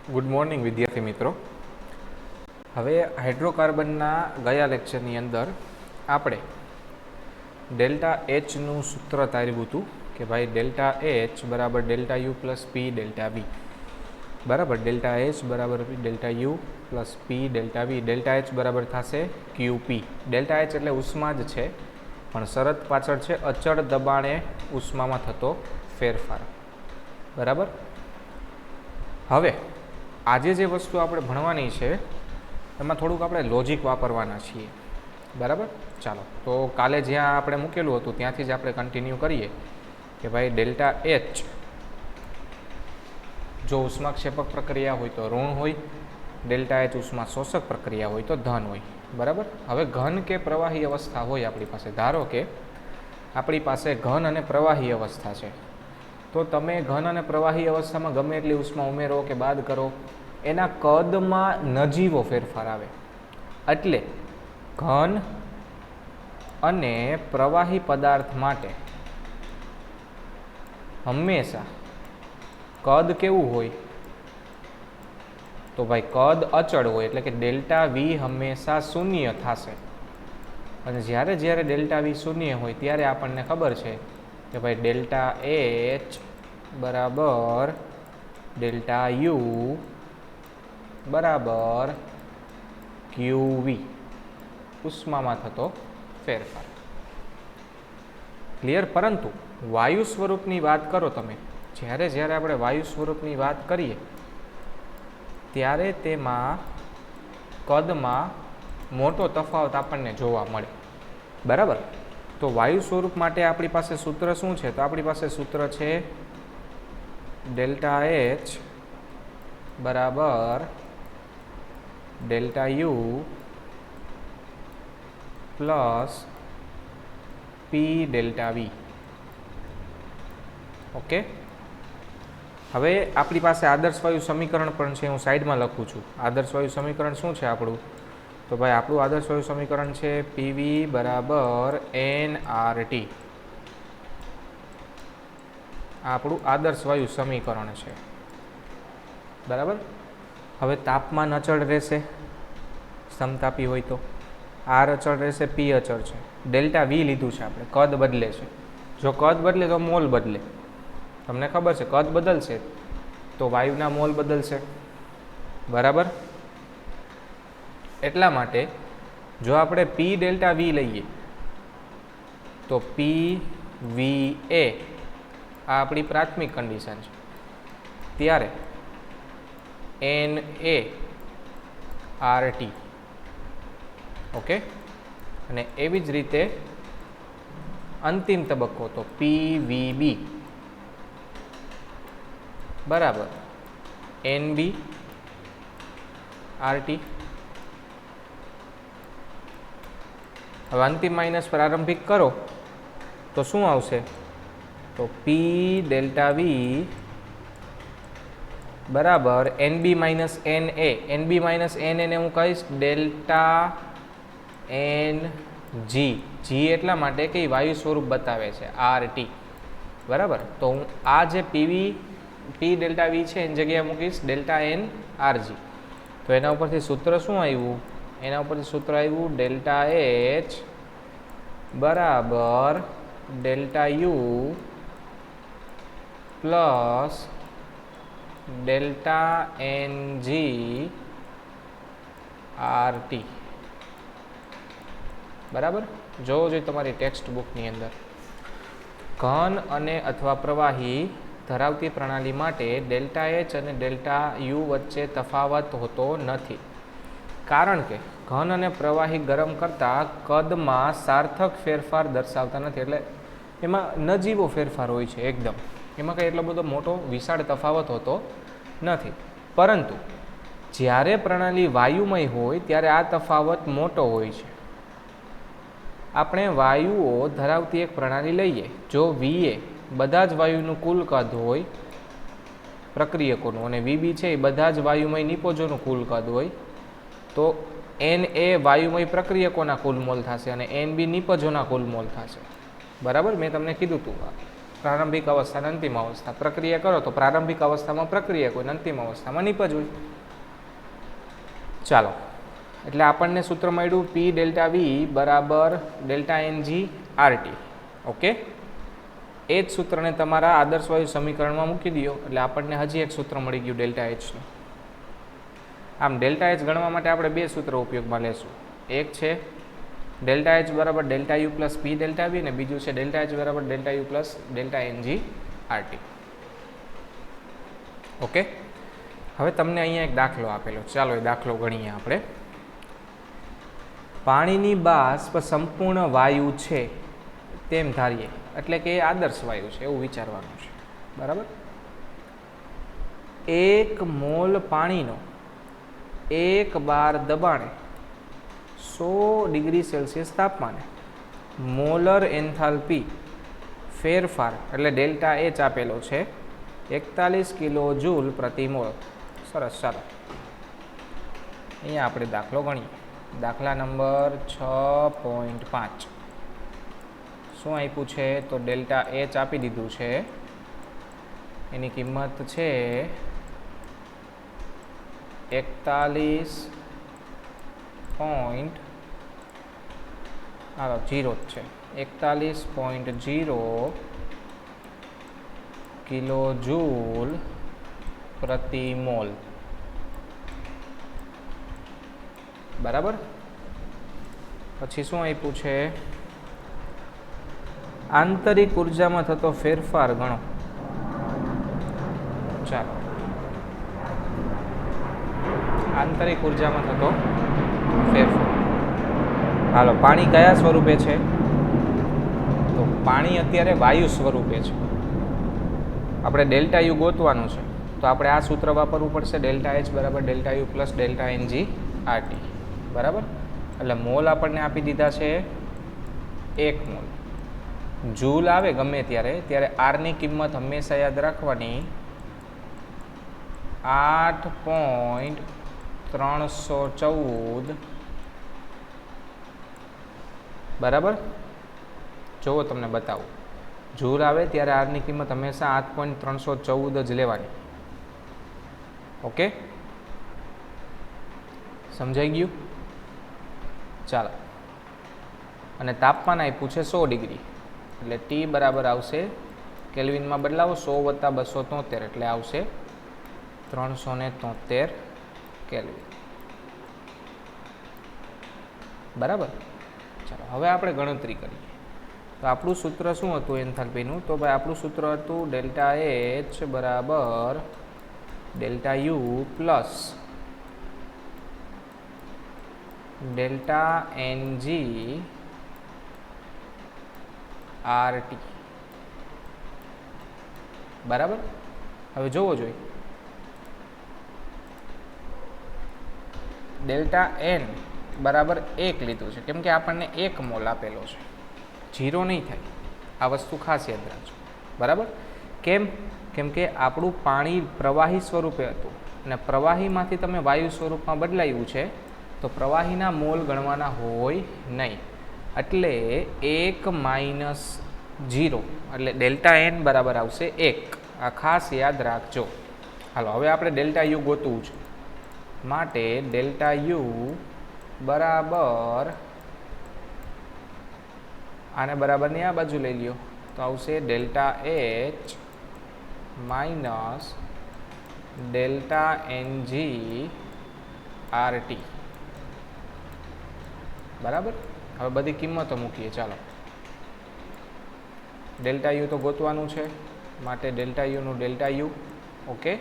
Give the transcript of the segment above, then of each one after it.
Good morning વિદ્યાર્થી મિત્રો. હવે હાઇડ્રોકાર્બનના ગયા લેક્ચરની અંદર આપણે ડેલ્ટા એચનું સૂત્ર તાર્યું હતું કે ભાઈ ડેલ્ટા એચ બરાબર delta U plus P delta V, બરાબર. ડેલ્ટા એચ બરાબર delta U plus P delta V. Delta H બરાબર થશે ક્યુપી. ડેલ્ટા એચ એટલે ઉષ્મા જ છે, પણ શરત પાછળ છે અચળ દબાણે ઉષ્મામાં થતો ફેરફાર, બરાબર. હવે આજે જે વસ્તુ આપણે ભણવાની છે એમાં થોડુંક આપણે લોજિક વાપરવાના છીએ, બરાબર. ચાલો તો કાલે જ્યાં આપણે મૂકેલું હતું ત્યાંથી જ આપણે કન્ટિન્યુ કરીએ કે ભાઈ ડેલ્ટા એચ જો ઉષ્માક્ષેપક પ્રક્રિયા હોય તો ઋણ હોય, ડેલ્ટા એચ ઉષ્મા શોષક પ્રક્રિયા હોય તો ધન હોય, બરાબર. હવે ઘન કે પ્રવાહી અવસ્થા હોય આપણી પાસે, ધારો કે આપણી પાસે ઘન અને પ્રવાહી અવસ્થા છે, તો તમે ઘન અને પ્રવાહી અવસ્થામાં ગમે એટલી ઉષ્મા ઉમેરો કે બાદ કરો, એના કદમાં નજીવો ફેરફાર આવે. એટલે ઘન અને પ્રવાહી પદાર્થ માટે હંમેશા કદ કેવું હોય? તો ભાઈ કદ અચળ હોય, એટલે કે ડેલ્ટા વી હંમેશા શૂન્ય થશે. અને જ્યારે જ્યારે ડેલ્ટા વી શૂન્ય હોય ત્યારે આપણને ખબર છે કે ભાઈ ડેલ્ટા એચ બરાબર ડેલ્ટા યુ બરાબર ક્યુવી, ઉષ્મામાં થતો ફેરફાર. ક્લિયર? પરંતુ વાયુ સ્વરૂપની વાત કરો તમે, જ્યારે જ્યારે આપણે વાયુ સ્વરૂપની વાત કરીએ ત્યારે તેમાં કદમાં મોટો તફાવત આપણને જોવા મળે, બરાબર. તો વાયુ સ્વરૂપ માટે આપણી પાસે સૂત્ર શું છે? તો આપણી પાસે સૂત્ર છે ડેલ્ટા એચ બરાબર delta U plus P delta V. Okay. હવે આપણી પાસે આદર્શ વાયુ સમીકરણ પણ છે, હું સાઈડમાં લખું છું. આદર્શ વાયુ સમીકરણ શું છે આપણું? તો ભાઈ આપણું આદર્શ વાયુ સમીકરણ છે પીવી બરાબર એન આર ટી. આપણું આદર્શ વાયુ સમીકરણ છે, બરાબર. હવે તાપમાન અચળ રહેશે સમતાપી હોય તો, આર અચળ રહેશે, પી અચળ છે, ડેલ્ટા વી લીધું છે આપણે, કદ બદલે છે. જો કદ બદલે તો મોલ બદલે. તમને ખબર છે કદ બદલશે તો વાયુના મોલ બદલશે, બરાબર. એટલા માટે જો આપણે પી ડેલ્ટા વી લઈએ તો પી વી એ આ આપણી પ્રાથમિક કન્ડિશન છે, ત્યારે N A R T. Okay. અને એવી જ રીતે અંતિમ તબક્કો તો પી વી બી બરાબર એન બી આર ટી. હવે અંતિમ માઇનસ પ્રારંભિક કરો તો શું આવશે? તો પી ડેલ્ટા વી બરાબર એન બી માઇનસ એન એ. એન બી માઇનસ એન એને હું કહીશ ડેલ્ટા એન જી. જી એટલા માટે કે વાયુ સ્વરૂપ બતાવે છે આર ટી, બરાબર. તો હું આ જે પી ડેલ્ટા વી છે એની જગ્યાએ મૂકીશ ડેલ્ટા એન આર જી. તો એના ઉપરથી સૂત્ર શું આવ્યું? એના ઉપરથી સૂત્ર આવ્યું ડેલ્ટા એચ બરાબર delta U plus delta N G R T, બરાબર. જોવો જોઈએ તમારી ટેક્સ્ટ બુકની અંદર. ઘન અને અથવા પ્રવાહી ધરાવતી પ્રણાલી માટે ડેલ્ટા એચ અને ડેલ્ટા યુ વચ્ચે તફાવત હોતો નથી, કારણ કે ઘન અને પ્રવાહી ગરમ કરતાં કદમાં સાર્થક ફેરફાર દર્શાવતા નથી. એટલે એમાં નજીવો ફેરફાર હોય છે એકદમ, એમાં કંઈ એટલો બધો મોટો વિશાળ તફાવત હોતો નથી. પરંતુ જ્યારે પ્રણાલી વાયુમય હોય ત્યારે આ તફાવત મોટો હોય છે. આપણે વાયુઓ ધરાવતી એક પ્રણાલી લઈએ, જો વી એ બધા જ વાયુનું કુલ કદ હોય પ્રક્રિયકોનું, અને વીબી છે એ બધા જ વાયુમય નિપોજોનું કુલ કદ હોય, તો એન એ વાયુમય પ્રક્રિયકોના કુલ મોલ થશે અને એન બી નિપજોના કુલ મોલ થશે, બરાબર. મેં તમને કીધું હતું પ્રારંભિક અવસ્થા અને અંતિમ અવસ્થા. પ્રક્રિયા કરો તો પ્રારંભિક અવસ્થામાં પ્રક્રિયા કોઈ, અંતિમ અવસ્થામાં નિપજ હોય. ચાલો, એટલે આપણને સૂત્ર મળ્યું P ડેલ્ટા વી બરાબર ડેલ્ટા એનજી આરટી. ઓકે, એ જ સૂત્રને તમારા આદર્શ વાયુ સમીકરણમાં મૂકી દો એટલે આપણને હજી એક સૂત્ર મળી ગયું ડેલ્ટા એચનું. આમ ડેલ્ટા એચ ગણવા માટે આપણે બે સૂત્રો ઉપયોગમાં લેશું. એક છે ડેલ્ટા એચ બરાબર delta U plus P delta V, અને બીજું છે ડેલ્ટા એચ બરાબર delta U plus delta NG RT. Okay, હવે તમને અહીંયા એક દાખલો આપેલો, ચાલો એ દાખલો ગણીએ આપણે. પાણીની બાષ્પ સંપૂર્ણ વાયુ છે તેમ ધારીએ, એટલે કે એ આદર્શ વાયુ છે એવું વિચારવાનું છે. બરાબર, 1 મોલ પાણીનો 1 બાર દબાણે 100 ડિગ્રી સેલ્સિયસ તાપમાને મોલર એન્થાલ્પી ફેરફાર એટલે ડેલ્ટા એચ આપેલો છે 41 કિલો જૂલ પ્રતિ મોલ. સરસ, ચાલો અહીંયા આપણે દાખલો ગણીએ. દાખલા નંબર 6.5. શું આપ્યું છે? તો ડેલ્ટા એચ આપી દીધું છે, એની કિંમત છે 41.0 કિલો જૂલ પ્રતિ મોલ. બરાબર, પછી શું આપ્યું છે? આંતરિક ઉર્જામાં થતો ફેરફાર ગણો. ચાલો, આંતરિક ઉર્જામાં થતો ફેરફાર. હાલો, પાણી કયા સ્વરૂપે છે? તો પાણી અત્યારે વાયુ સ્વરૂપે છે. આપણે ડેલ્ટા યુ ગોતવાનું છે, તો આપણે આ સૂત્ર વાપરવું પડશે, ડેલ્ટા એચ બરાબર delta U plus delta NG RT. બરાબર, એટલે મોલ આપણને આપી દીધા છે 1 મોલ. જૂલ આવે ગમે ત્યારે આરની કિંમત હંમેશા યાદ રાખવાની 8.314. બરાબર, જુઓ તમને બતાવું. જૂલ આવે ત્યારે આરની કિંમત હંમેશા 8.314 જ લેવાની. ઓકે, સમજાઈ ગયું? ચાલો, અને તાપમાન આપ્યું છે 100 ડિગ્રી, એટલે ટી બરાબર આવશે કેલ્વિનમાં બદલાવો 100 + 273 એટલે આવશે 373 કેલ્વિન. બરાબર, ચાલો હવે આપણે ગણતરી કરીએ. તો આપણું સૂત્ર શું હતું એન્થાલ્પીનું? તો ભાઈ આપણું સૂત્ર હતું ડેલ્ટા એચ બરાબર delta U plus delta NG RT. બરાબર, હવે જોવો જોઈએ ડેલ્ટા એન બરાબર 1 લીધું છે, કેમ કે આપણને 1 મોલ આપેલો છે, 0 નહીં થાય. આ વસ્તુ ખાસ યાદ રાખજો. બરાબર, કેમ કે આપણું પાણી પ્રવાહી સ્વરૂપે હતું અને પ્રવાહીમાંથી તમે વાયુ સ્વરૂપમાં બદલાયું છે, તો પ્રવાહીના મોલ ગણવાના હોય નહીં. એટલે 1 - 0 એટલે ડેલ્ટા એન બરાબર આવશે 1. આ ખાસ યાદ રાખજો. હાલો, હવે આપણે ડેલ્ટા યુ ગોતવું છે, માટે ડેલ્ટા યુ બરાબર આને બરાબરની આ બાજુ લઈ લ્યો તો આવશે delta H minus delta NG RT. બરાબર, હવે બધી કિંમતો મૂકીએ. ચાલો, ડેલ્ટા યુ તો ગોતવાનું છે, માટે ડેલ્ટા યુનું ડેલ્ટા યુ. ઓકે,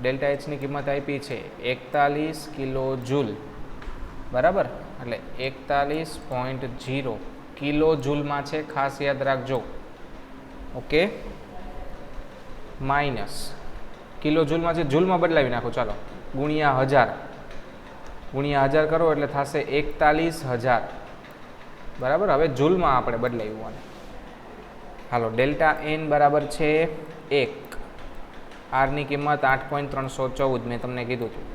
ડેલ્ટા એચની કિંમત આપી છે 41 કિલો જૂલ. બરાબર, એટલે 41.0 કિલો જૂલમાં છે, ખાસ યાદ રાખજો. ઓકે, માઇનસ કિલો જૂલમાં છે, જૂલમાં બદલાવી નાખો. ચાલો, ગુણ્યા 1000 કરો એટલે થશે 41,000. બરાબર, હવે જૂલમાં આપણે બદલાવ્યું આને. હાલો, ડેલ્ટા એન બરાબર છે 1. આરની કિંમત 8.314 મેં તમને કીધું હતું,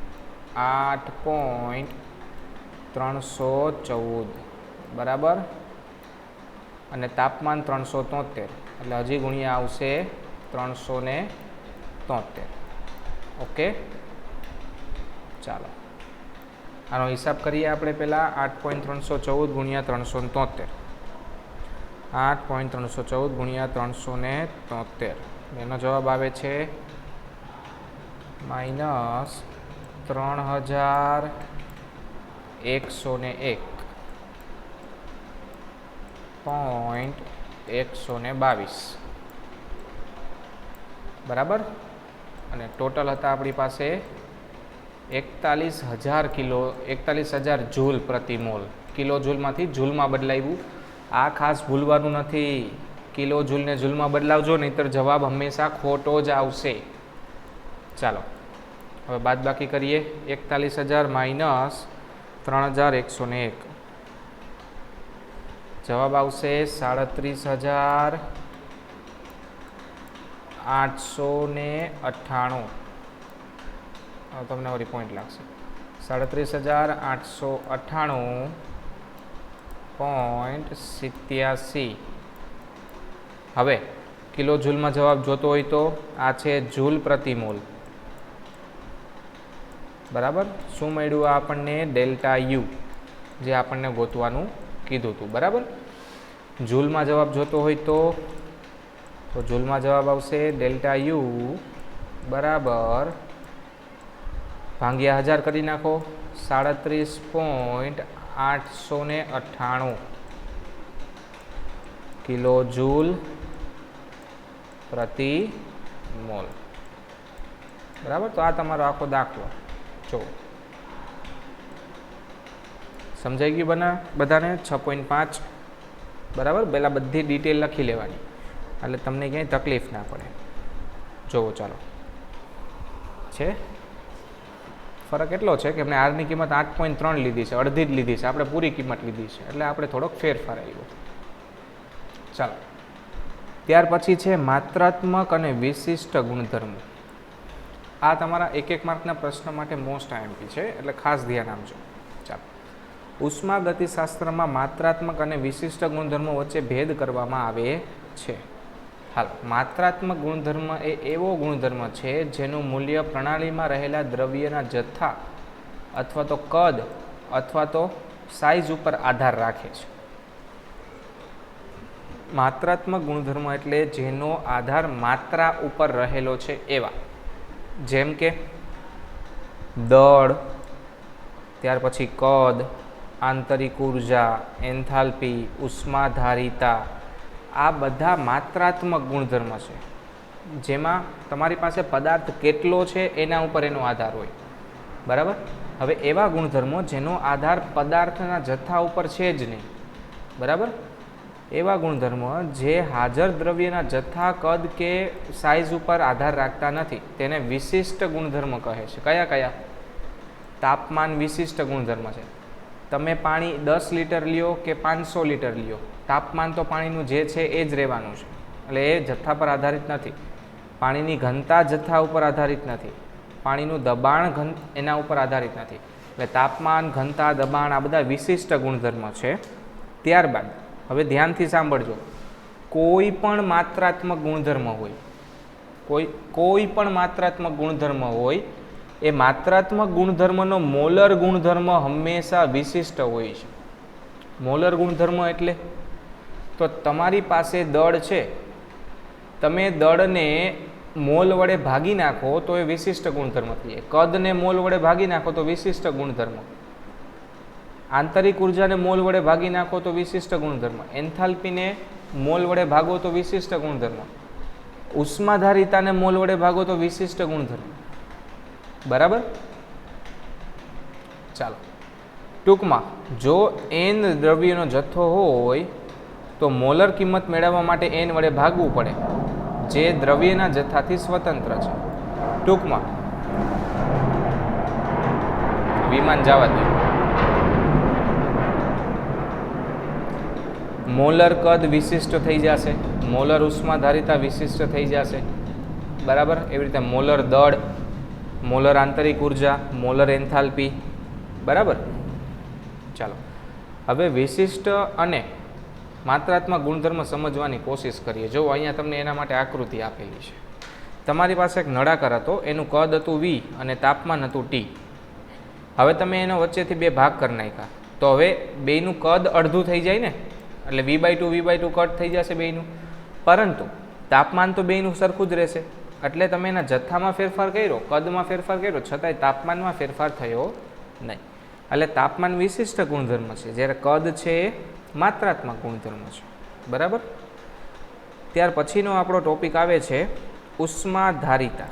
8.314. બરાબર, અને તાપમાન 373. એટલે હજી ગુણ્યા આવશે 373. ઓકે, ચાલો આનો હિસાબ કરીએ આપણે પહેલાં. 8.314 ગુણ્યા 373, 8.314 ગુણ્યા 373, એનો જવાબ આવે છે -3101.122, બરાબર. અને ટોટલ હતા આપણી પાસે 41,000 જૂલ પ્રતિ મોલ. કિલો જૂલમાંથી જૂલમાં બદલાવ્યું. આ ખાસ ભૂલવાનું નથી, કિલો જૂલને જૂલમાં બદલાવજો, નહીંતર જવાબ હંમેશા ખોટો જ આવશે. ચાલો હવે બાદબાકી કરીએ. 41,000 - 3,101, જવાબ આવશે 37,898. તમને વળી પોઈન્ટ લાગશે. 37,898.87. હવે કિલો જૂલમાં જવાબ જોતો હોય તો આ છે જૂલ પ્રતિ મોલ, બરાબર. શું મળ્યું આપણને? ડેલ્ટા યુ, જે આપણને ગોતવાનું કીધું હતું, બરાબર. જૂલમાં જવાબ જોતો હોય તો જૂલમાં જવાબ આવશે ડેલ્ટા યુ બરાબર ભાગ્યા 1000 કરી નાખો, 37.898 કિલો જૂલ પ્રતિ મોલ, બરાબર. તો આ તમારો આખો દાખલો જો સમજાઈ ગયું બધાને? 6.5, બરાબર. પહેલાં બધી ડિટેલ લખી લેવાની એટલે તમને ક્યાંય તકલીફ ના પડે. જોવો ચાલો, છે ફરક એટલો છે કે એમને આરની કિંમત 8.3 લીધી છે, અડધી જ લીધી છે, આપણે પૂરી કિંમત લીધી છે, એટલે આપણે થોડોક ફેરફાર આવ્યો. ચાલો, ત્યાર પછી છે માત્રાત્મક અને વિશિષ્ટ ગુણધર્મો. આ તમારા 1 માર્કના પ્રશ્ન માટે મોસ્ટ આઈએમપી છે, એટલે ખાસ ધ્યાન આપજો. ચાલો, ઉષ્માગતિશાસ્ત્રમાં માત્રાત્મક અને વિશિષ્ટ ગુણધર્મો વચ્ચે ભેદ કરવામાં આવે છે. હાલ, માત્રાત્મક ગુણધર્મ એ એવો ગુણધર્મ છે જેનું મૂલ્ય પ્રણાલીમાં રહેલા દ્રવ્યના જથ્થા અથવા તો કદ અથવા તો સાઇઝ ઉપર આધાર રાખે છે. માત્રાત્મક ગુણધર્મ એટલે જેનો આધાર માત્રા ઉપર રહેલો છે એવા, જેમ કે દળ, ત્યાર પછી કદ, આંતરિક ઉર્જા, એન્થાલ્પી, ઉષ્માધારિતા, આ બધા માત્રાત્મક ગુણધર્મ છે, જેમાં તમારી પાસે પદાર્થ કેટલો છે એના ઉપર એનો આધાર હોય, બરાબર. હવે એવા ગુણધર્મો જેનો આધાર પદાર્થના જથ્થા ઉપર છે જ નહીં, બરાબર. એવા ગુણધર્મો જે હાજર દ્રવ્યના જથ્થા, કદ કે સાઇઝ ઉપર આધાર રાખતા નથી, તેને વિશિષ્ટ ગુણધર્મ કહે છે. કયા કયા? તાપમાન વિશિષ્ટ ગુણધર્મ છે. તમે પાણી 10 લીટર લ્યો કે 500 લીટર લ્યો, તાપમાન તો પાણીનું જે છે એ જ રહેવાનું છે, એટલે એ જથ્થા પર આધારિત નથી. પાણીની ઘનતા જથ્થા ઉપર આધારિત નથી, પાણીનું દબાણ એના ઉપર આધારિત નથી. એટલે તાપમાન, ઘનતા, દબાણ આ બધા વિશિષ્ટ ગુણધર્મ છે. ત્યારબાદ હવે ધ્યાનથી સાંભળજો, કોઈ પણ માત્રાત્મક ગુણધર્મ હોય, કોઈ પણ માત્રાત્મક ગુણધર્મ હોય, એ માત્રાત્મક ગુણધર્મનો મોલર ગુણધર્મ હંમેશા વિશિષ્ટ હોય છે. મોલર ગુણધર્મ એટલે તો તમારી પાસે દળ છે, તમે દળને મોલ વડે ભાગી નાખો તો એ વિશિષ્ટ ગુણધર્મ થઈ જાય. કદને મોલ વડે ભાગી નાખો તો વિશિષ્ટ ગુણધર્મ. આંતરિક ઉર્જાને મોલ વડે ભાગી નાખો તો વિશિષ્ટ ગુણધર્મ. એન્થાલ્પીને મોલ વડે ભાગો તો વિશિષ્ટ ગુણધર્મ. ઉષ્માધારિતાને મોલ વડે ભાગો તો વિશિષ્ટ ગુણધર્મ, બરાબર. ચાલો, ટૂંકમાં જો n દ્રવ્યનો જથ્થો હોય તો મોલર કિંમત મેળવવા માટે n વડે ભાગવું પડે, જે દ્રવ્યના જથ્થાથી સ્વતંત્ર છે. ટૂંકમાં વિમાન જવા દે. મોલર કદ વિશિષ્ટ થઈ જશે, મોલર ઉષ્માધારિતા વિશિષ્ટ થઈ જશે, બરાબર. એવી રીતે મોલર દળ, મોલર આંતરિક ઉર્જા, મોલર એન્થાલ્પી, બરાબર. ચાલો, હવે વિશિષ્ટ અને માત્રાત્મક ગુણધર્મ સમજવાની કોશિશ કરીએ. જો અહીંયા તમને એના માટે આકૃતિ આપેલી છે. તમારી પાસે એક નળાકાર હતો, એનું કદ હતું V અને તાપમાન હતું T. હવે તમે એનો વચ્ચેથી બે ભાગ કરી નાખ્યા, તો હવે બેયનું કદ અડધું થઈ જાય ને, એટલે V/2 કટ થઈ જશે બેયનું, પરંતુ તાપમાન તો બેયનું સરખું જ રહેશે. એટલે તમે એના જથ્થામાં ફેરફાર કર્યો, કદમાં ફેરફાર કર્યો, છતાંય તાપમાનમાં ફેરફાર થયો નહીં. એટલે તાપમાન વિશિષ્ટ ગુણધર્મ છે, જ્યારે કદ છે એ માત્રાત્મક ગુણધર્મ છે. બરાબર. ત્યાર પછીનો આપણો ટોપિક આવે છે ઉષ્માધારિતા.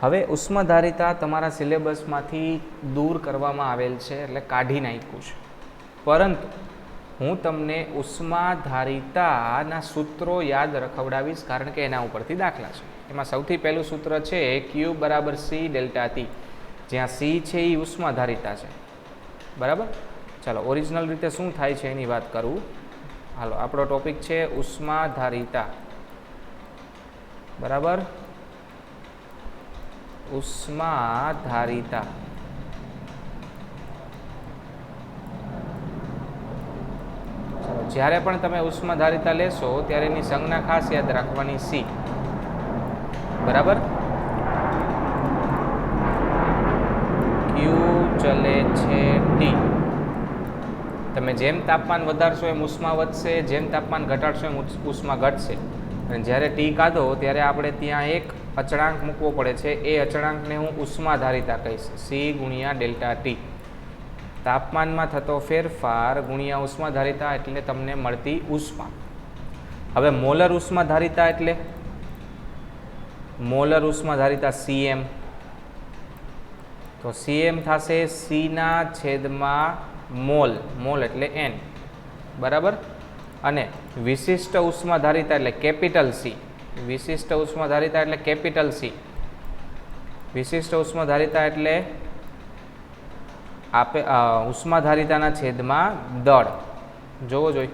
હવે ઉષ્માધારિતા તમારા સિલેબસમાંથી દૂર કરવામાં આવેલ છે, એટલે કાઢી નાખ્યું છે. પરંતુ હું તમને ઉષ્માધારિતાના સૂત્રો યાદ રખવડાવીશ, કારણ કે એના ઉપરથી દાખલા છે. એમાં સૌથી પહેલું સૂત્ર છે Q = C ΔT, જ્યાં C છે એ ઉષ્માધારિતા છે. બરાબર. ચાલો ઓરિજિનલ રીતે શું થાય છે એની વાત કરું. હાલો, આપણો ટોપિક છે ઉષ્માધારિતા. બરાબર. ઉષ્માધારિતા. ચાલો, જ્યારે પણ તમે ઉષ્માધારિતા લેશો ત્યારે એની સંજ્ઞા ખાસ યાદ રાખવાની C. બરાબર. Q ચલે છે T. તમે જેમ તાપમાન વધારશો એમ ઉષ્મા વધશે, જેમ તાપમાન ઘટાડશો એમ ઉષ્મા ઘટશે. અને જ્યારે T કાઢો ત્યારે આપણે ત્યાં એક અચળાંક મૂકવો પડે છે. એ અચળાંકને હું ઉષ્માધારિતા કહીશ, C × ΔT. તાપમાનમાં થતો ફેરફાર ગુણ્યા ઉષ્માધારિતા એટલે તમને મળતી ઉષ્મા. હવે મોલર ઉષ્માધારિતા એટલે મોલર ઉષ્માધારિતા Cm. તો Cm થશે C/મોલ, મોલ એટલે N. બરાબર. અને વિશિષ્ટ ઉષ્માધારિતા એટલે કેપિટલ C. વિશિષ્ટ ઉષ્માધારિતા એટલે કેપિટલ C. વિશિષ્ટ ઉષ્માધારિતા એટલે ઉષ્માધારિતાના છેદમાં દળ. જોવો જોઈએ.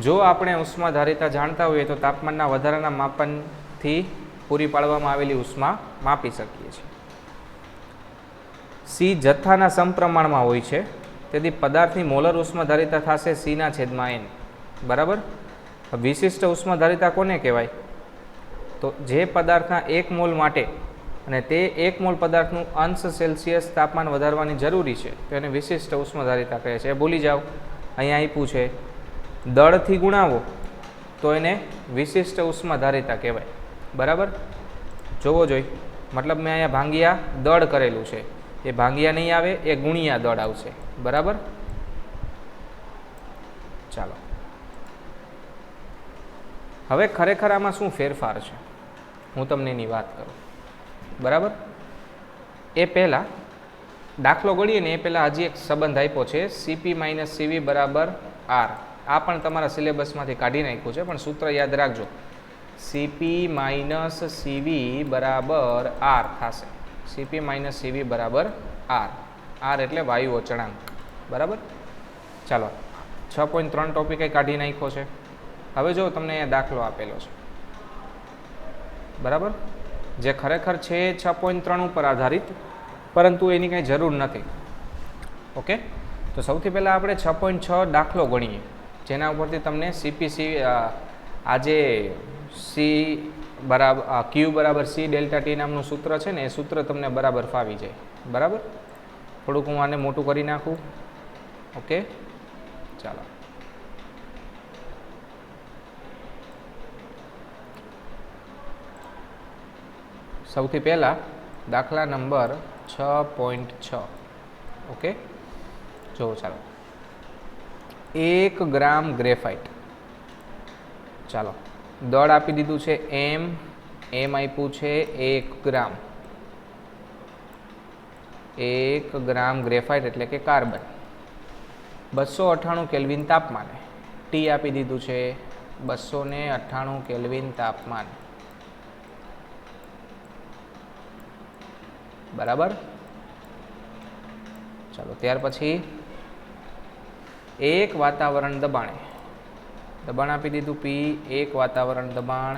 જો આપણે ઉષ્માધારિતા જાણતા હોઈએ તો તાપમાનના વધારાના માપનથી પૂરી પાડવામાં આવેલી ઉષ્મા માપી શકીએ છીએ. C જથ્થાના સમપ્રમાણમાં હોય છે, તેથી પદાર્થની મોલર ઉષ્માધારિતા થશે C/N. બરાબર. વિશિષ્ટ ઉષ્માધારિતા કોને કહેવાય? તો જે પદાર્થના 1 મોલ માટે અને તે 1 મોલ પદાર્થનું અંશ સેલ્સિયસ તાપમાન વધારવાની જરૂરી છે, તો એને વિશિષ્ટ ઉષ્માધારિતા કહે છે. ભૂલી જાઓ, અહીંયા આપ્યું છે દળથી ગુણાવો તો એને વિશિષ્ટ ઉષ્માધારિતા કહેવાય. બરાબર. જોવો જોઈએ. મતલબ મેં અહીંયા ભાંગ્યા દળ કરેલું છે, એ ભાંગ્યા નહીં આવે, એ ગુણ્યા દળ આવશે. બરાબર. ચાલો, હવે ખરેખર આમાં શું ફેરફાર છે હું તમને એની વાત કરું. બરાબર. એ પહેલાં દાખલો ગણીએ ને એ પહેલાં હજી એક સંબંધ આપ્યો છે Cp - Cv = R. આ પણ તમારા સિલેબસમાંથી કાઢી નાખ્યું છે, પણ સૂત્ર યાદ રાખજો. Cp - Cv = R થશે. Cp - Cv = R. R એટલે વાયુ અચળાંક. બરાબર. ચાલો, 6.3 ટોપિક કાઢી નાખ્યો છે. હવે જો તમને અહીંયા દાખલો આપેલો છે. બરાબર. જે ખરેખર છે 6.3 ઉપર આધારિત, પરંતુ એની કંઈ જરૂર નથી. ઓકે. તો સૌથી પહેલાં આપણે 6.6 દાખલો ગણીએ, જેના ઉપરથી તમને CPC આજે Q = C ΔT નામનું સૂત્ર છે ને, એ સૂત્ર તમને બરાબર ફાવી જાય. બરાબર. થોડુંક હું આને મોટું કરી નાખું. ઓકે. ચાલો, સૌથી પહેલાં દાખલા નંબર 6.6. ઓકે. જો ચાલો, 1 ગ્રામ ગ્રેફાઇટ. ચાલો, દળ આપી દીધું છે M આપ્યું છે 1 ગ્રામ. 1 ગ્રામ ગ્રેફાઇટ એટલે કે કાર્બન. 298 કેલ્વિન તાપમાને. T આપી દીધું છે 298 કેલ્વિન તાપમાન. બરાબર. ચાલો, ત્યાર પછી 1 વાતાવરણ દબાણે. દબાણ આપી દીધું P. 1 વાતાવરણ દબાણ,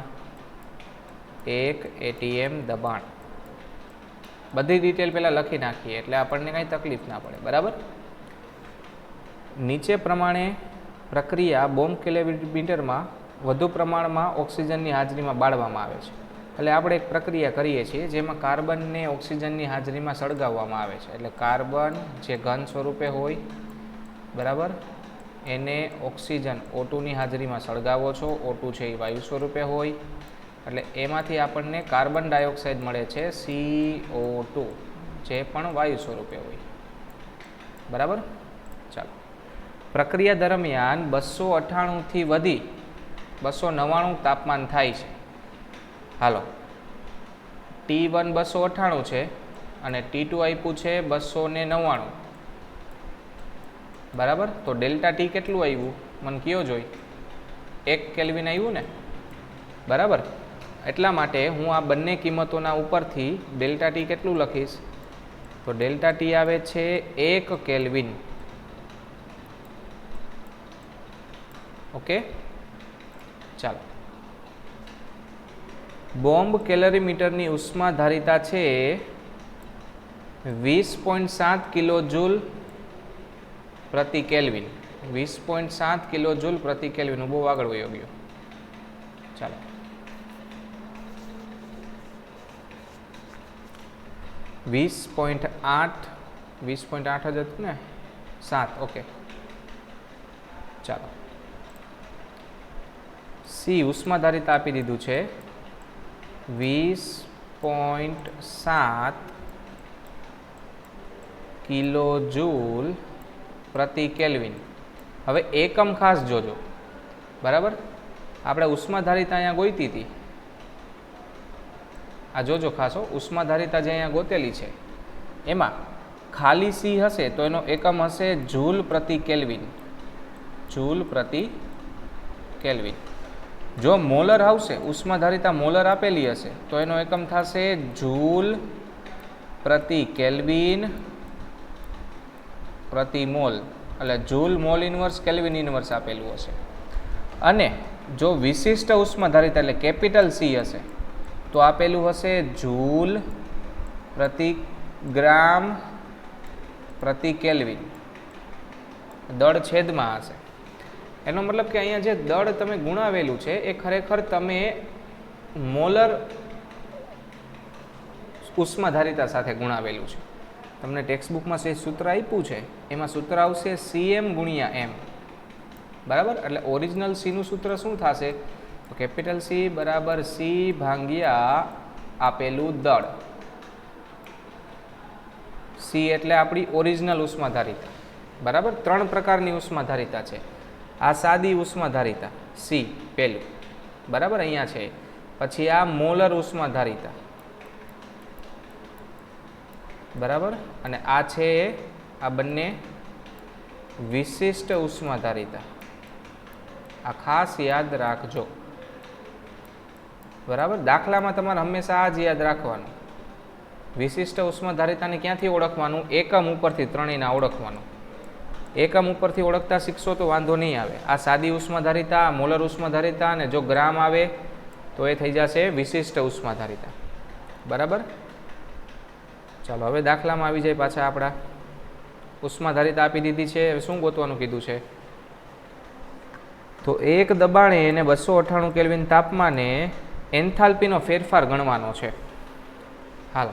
1 ATM દબાણ. બધી ડિટેલ પહેલાં લખી નાખીએ એટલે આપણને કાંઈ તકલીફ ના પડે. બરાબર. નીચે પ્રમાણે પ્રક્રિયા બોમ્બ કેલોરીમીટરમાં વધુ પ્રમાણમાં ઓક્સિજનની હાજરીમાં બાળવામાં આવે છે. એટલે આપણે એક પ્રક્રિયા કરીએ છીએ જેમાં કાર્બનને ઓક્સિજનની હાજરીમાં સળગાવવામાં આવે છે. એટલે કાર્બન જે ઘન સ્વરૂપે હોય, બરાબર, એને ઓક્સિજન O2ની હાજરીમાં સળગાવો છો. O2 છે એ વાયુ સ્વરૂપે હોય, એટલે એમાંથી આપણને કાર્બન ડાયોક્સાઇડ મળે છે CO2, જે પણ વાયુ સ્વરૂપે હોય, બરાબર. ચાલો, પ્રક્રિયા દરમિયાન 298થી વધી 299 તાપમાન થાય છે. હાલો, T1 298 છે અને T2 આપ્યું છે 299, બરાબર. તો ડેલ્ટા ટી કેટલું આવ્યું મને કયો જોઈ? 1 કેલ્વિન આવ્યું ને, બરાબર. એટલા માટે હું આ બંને કિંમતોના ઉપરથી ડેલ્ટા ટી કેટલું લખીશ? તો ડેલ્ટા ટી આવે છે 1 કેલ્વિન. ઓકે, ચાલો. બોમ્બ કેલરીમીટરની ઉષ્માધારિતા છે 20.7 કિલો જૂલ પ્રતિ કેલ્વિન. 20.7 કિલો જૂલ પ્રતિ કેલ્વિન. હું બહુ આગળ વયો ગયો. ચાલો, વીસ પોઈન્ટ આઠ જ હતું ને, 7. ઓકે, ચાલો. સી ઉષ્માધારિતા આપી દીધું છે 20.7 કિલો જૂલ પ્રતિ કેલ્વિન. હવે એકમ ખાસ જોજો, બરાબર. આપણે ઉષ્માધારિતા અહીંયા ગોઈતી હતી, આ જોજો ખાસ. ઉષ્માધારિતા જે અહીંયા ગોતેલી છે એમાં ખાલી સી હશે તો એનો એકમ હશે જૂલ પ્રતિ કેલ્વિન. જૂલ પ્રતિ કેલ્વિન. જો મોલર આવશે, ઉષ્માધારિતા મોલર આપેલી હશે તો એનો એકમ થશે જૂલ પ્રતિ કેલ્વિન પ્રતિ મોલ. એટલે joule mall inverse kelvin inverse આપેલું હશે. અને જો વિશિષ્ટ ઉષ્માધારિતા એટલે કેપિટલ સી હશે તો આપેલું હશે જૂલ પ્રતિ ગ્રામ પ્રતિ કેલ્વિન. દળ છેદમાં હશે. એનો મતલબ કે અહીંયા જે દળ તમે ગુણાવેલું છે એ ખરેખર તમે મોલર ઉષ્માધારિતા સાથે ગુણાવેલું છે. તમને ટેક્સ્ટ બુકમાં જે સૂત્ર આપ્યું છે એમાં સૂત્ર આવશે CM ગુણ્યા M, બરાબર. એટલે ઓરિજિનલ સીનું સૂત્ર શું થશે? તો કેપિટલ સી બરાબર સી ભાગ્યા આપેલું દળ. સી એટલે આપણી ઓરિજિનલ ઉષ્માધારિતા, બરાબર. 3 પ્રકારની ઉષ્માધારિતા છે. આ સાદી ઉષ્માધારિતા સી પહેલું, બરાબર, અહીંયા છે. પછી આ મોલર ઉષ્માધારિતા, બરાબર. અને આ છે આ બંને વિશિષ્ટ ઉષ્માધારિતા. આ ખાસ યાદ રાખજો, બરાબર. દાખલામાં તમારે હંમેશા આ જ યાદ રાખવાનું. વિશિષ્ટ ઉષ્માધારિતાને ક્યાંથી ઓળખવાનું? એકમ ઉપરથી ત્રણેયના ઓળખવાનું. એકમ ઉપરથી ઓળખતા શીખશો તો વાંધો નહીં આવે. આ સાદી ઉષ્માધારિતા, મોલર ઉષ્માધારિતા, અને જો ગ્રામ આવે તો એ થઈ જશે વિશિષ્ટ ઉષ્માધારિતા, બરાબર. ચાલો, હવે દાખલામાં આવી જાય પાછા આપણા. ઉષ્માધારિતા આપી દીધી છે. હવે શું ગોતવાનું કીધું છે? તો એક દબાણે એને 298 કેલ્વિન તાપમાને એન્થાલ્પીનો ફેરફાર ગણવાનો છે. હાલ,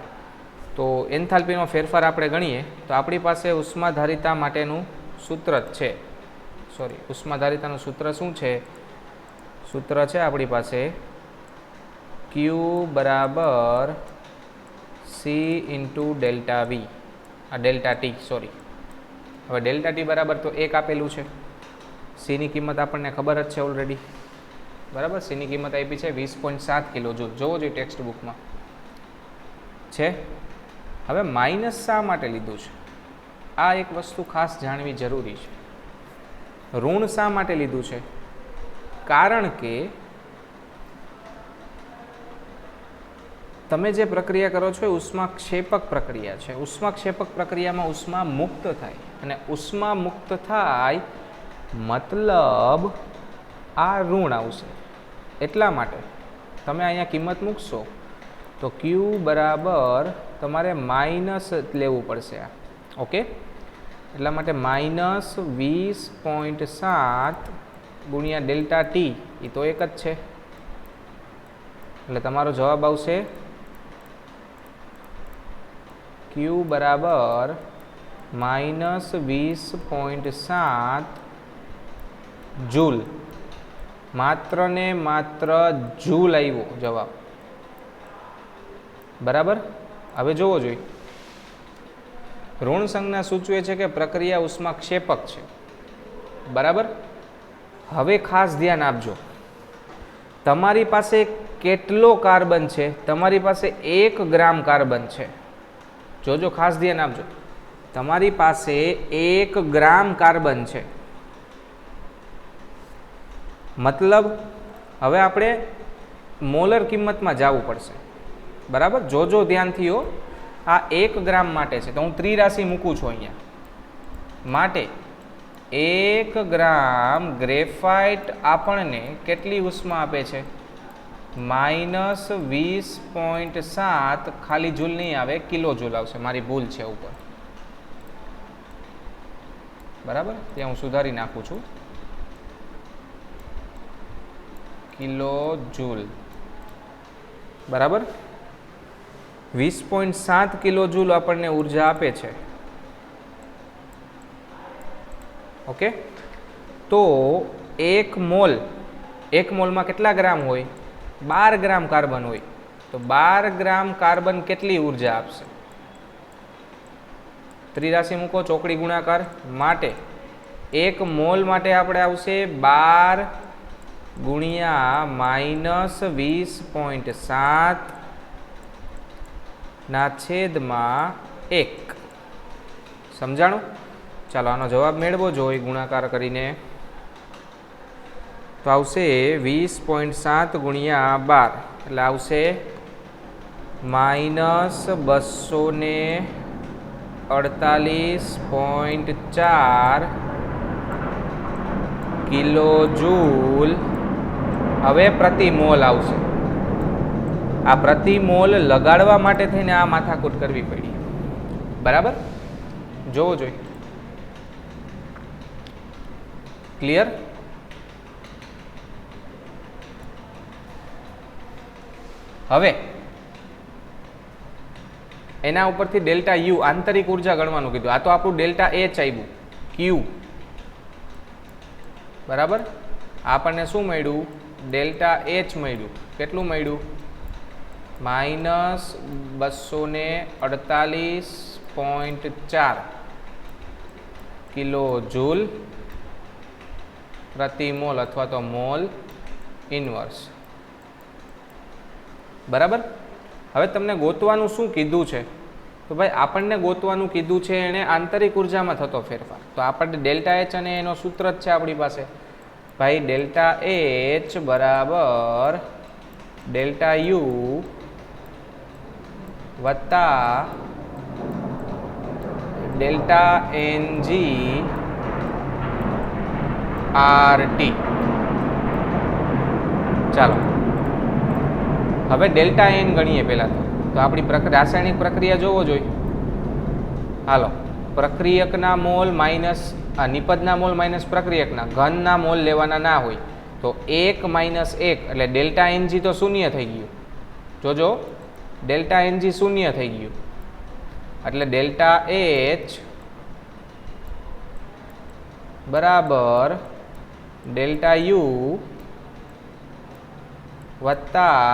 તો એન્થાલ્પીનો ફેરફાર આપણે ગણીએ તો આપણી પાસે ઉષ્માધારિતા માટેનું સૂત્ર જ છે. ઉષ્માધારિતાનું સૂત્ર શું છે? સૂત્ર છે આપણી પાસે Q બરાબર C ઇન્ટુ ડેલ્ટા વી. આ ડેલ્ટા ટી, સોરી. હવે ડેલ્ટા ટી બરાબર તો 1 આપેલું છે. સીની કિંમત આપણને ખબર જ છે ઓલરેડી, બરાબર. સીની કિંમત આપી છે 20.7 કિલો જૂલ. જોવો જોઈએ ટેક્સ્ટ બુકમાં છે. હવે માઇનસ શા માટે લીધું છે? આ એક વસ્તુ ખાસ જાણવી જરૂરી છે. ઋણ શા માટે લીધું છે? કારણ કે તમે જે પ્રક્રિયા કરો છો એ ઉષ્માક્ષેપક પ્રક્રિયા છે. ઉષ્માક્ષેપક પ્રક્રિયામાં ઉષ્મા મુક્ત થાય, અને ઉષ્મા મુક્ત થાય મતલબ આ ઋણ આવશે. એટલા માટે તમે અહીંયા કિંમત મૂકશો તો Q બરાબર તમારે માઇનસ લેવું પડશે. આ ઓકે. એટલા માટે -20.7 ગુણ્યા ડેલ્ટા ટી એ તો એક જ છે, એટલે તમારો જવાબ આવશે ક્યુ બરાબર -20.7 જૂલ. માત્ર ને માત્ર જૂલ આવ્યો જવાબ. બરાબર. હવે જોવો જોઈએ, ઋણ સંજ્ઞા સૂચવે છે કે પ્રક્રિયા ઉષ્માક્ષેપક છે. બરાબર. હવે ખાસ ધ્યાન આપજો, તમારી પાસે કેટલો કાર્બન છે? તમારી પાસે 1 ગ્રામ કાર્બન છે. જોજો, ખાસ ધ્યાન આપજો, તમારી પાસે 1 ગ્રામ કાર્બન છે. મતલબ હવે આપણે મોલર કિંમતમાં જવું પડશે. બરાબર. જોજો ધ્યાનથી હો, આ 1 ગ્રામ માટે છે તો હું ત્રિરાશિ મૂકું છું અહીંયા. માટે 1 ગ્રામ ગ્રેફાઇટ આપણને કેટલી ઉષ્મા આપે છે? -20.7 ખાલી જૂલ નહીં આવે, કિલો જૂલ આવશે. મારી ભૂલ છે ઉપર. બરાબર. ત્યાં હું સુધારી નાખું છું, કિલો જૂલ. બરાબર. 20.7 કિલો જૂલ આપણને ઉર્જા આપે છે. ઓકે. તો 1 મોલમાં કેટલા ગ્રામ હોય? 12 ગ્રામ કાર્બન હોય. તો 12 ગ્રામ કાર્બન કેટલી ઉર્જા આપશે? ત્રિરાશિ મૂકો, ચોકડી ગુણાકાર. માટે 1 મોલ માટે આપણે આવશે 12 ગુણ્યા -20.7 ના છેદમાં 1. સમજાણું? ચાલો આનો જવાબ મેળવો જોઈએ ગુણાકાર કરીને. તો આવશે 20.7 ગુણ્યા 12 એટલે આવશે -248.4 કિલો જૂલ હવે પ્રતિ મોલ આવશે. આ પ્રતિ મોલ લગાડવા માટે થઈને આ માથાકૂટ કરવી પડી. બરાબર. જોવો જોઈએ. ક્લિયર? હવે એના ઉપરથી ડેલ્ટા યુ આંતરિક ઉર્જા ગણવાનું કીધું. આ તો આપણું ડેલ્ટા એચ આવ્યું, ક્યુ. બરાબર. આપણને શું મળ્યું? ડેલ્ટા એચ મળ્યું. કેટલું મળ્યું? -248.4 કિલો જૂલ પ્રતિ મોલ અથવા તો મોલ ઇનવર્સ. બરાબર. હવે તમને ગોતવાનું શું કીધું છે? તો ભાઈ આપણને ગોતવાનું કીધું છે એને આંતરિક ઉર્જામાં થતો ફેરફાર. તો આપણને ડેલ્ટા એચ અને એનો સૂત્ર જ છે આપણી પાસે. ભાઈ ડેલ્ટા એચ બરાબર ડેલ્ટા યુ વત્તા ડેલ્ટા એનજી આરટી. ચાલો હવે ડેલ્ટા એન ગણીએ પહેલાં તો આપણી રાસાયણિક પ્રક્રિયા જોવો જોઈએ. હાલો, પ્રક્રિયકના મોલ માઇનસ નિપજના મોલ માઇનસ પ્રક્રિયકના ઘનના મોલ લેવાના ના હોય તો 1 - 1 એટલે ડેલ્ટા એનજી તો શૂન્ય થઈ ગયું. જોજો, ડેલ્ટા એનજી શૂન્ય થઈ ગયું એટલે ડેલ્ટા એચ બરાબર ડેલ્ટા યુ વત્તા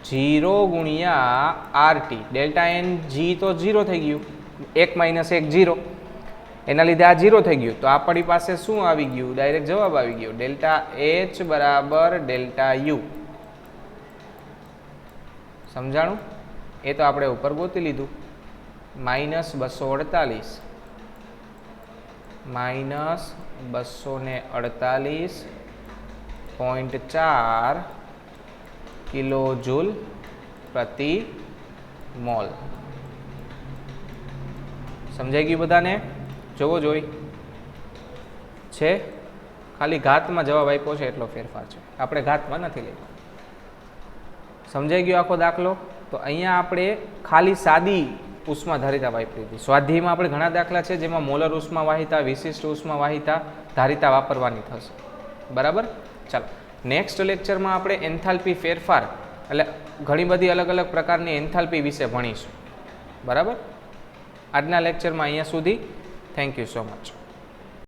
0 ગુણ્યા આરટી. ડેલ્ટા એન જી તો 0 થઈ ગયું, 1 - 1 0, એના લીધે આ 0 થઈ ગયું. તો આપણી પાસે શું આવી ગયું? ડાયરેક્ટ જવાબ આવી ગયો, ડેલ્ટા એચ બરાબર ડેલ્ટા યુ. સમજાણું? એ તો આપણે ઉપર ગોતી લીધું. -248 -248.4 કિલો જૂલ પ્રતિ મોલ. સમજાઈ ગયું બધાને? જોવો જોઈ છે. ખાલી ઘાતમાં જવાબ આપ્યો છે એટલો ફેરફાર છે, આપણે ઘાતમાં નથી લેવા. સમજાઈ ગયો આખો દાખલો? તો અહીંયા આપણે ખાલી સાદી ઉષ્માધારિતા વાપરી હતી. સ્વાધ્યાયમાં આપણે ઘણા દાખલા છે જેમાં મોલર ઉષ્માવાહિતા, વિશિષ્ટ ઉષ્માવાહિતા, ધારિતા વાપરવાની થશે. બરાબર. ચાલો નેક્સ્ટ લેક્ચરમાં આપણે એન્થાલ્પી ફેરફાર એટલે ઘણી બધી અલગ અલગ પ્રકારની એન્થાલ્પી વિશે ભણીશું. બરાબર. આજના લેક્ચરમાં અહીંયા સુધી. Thank you so much.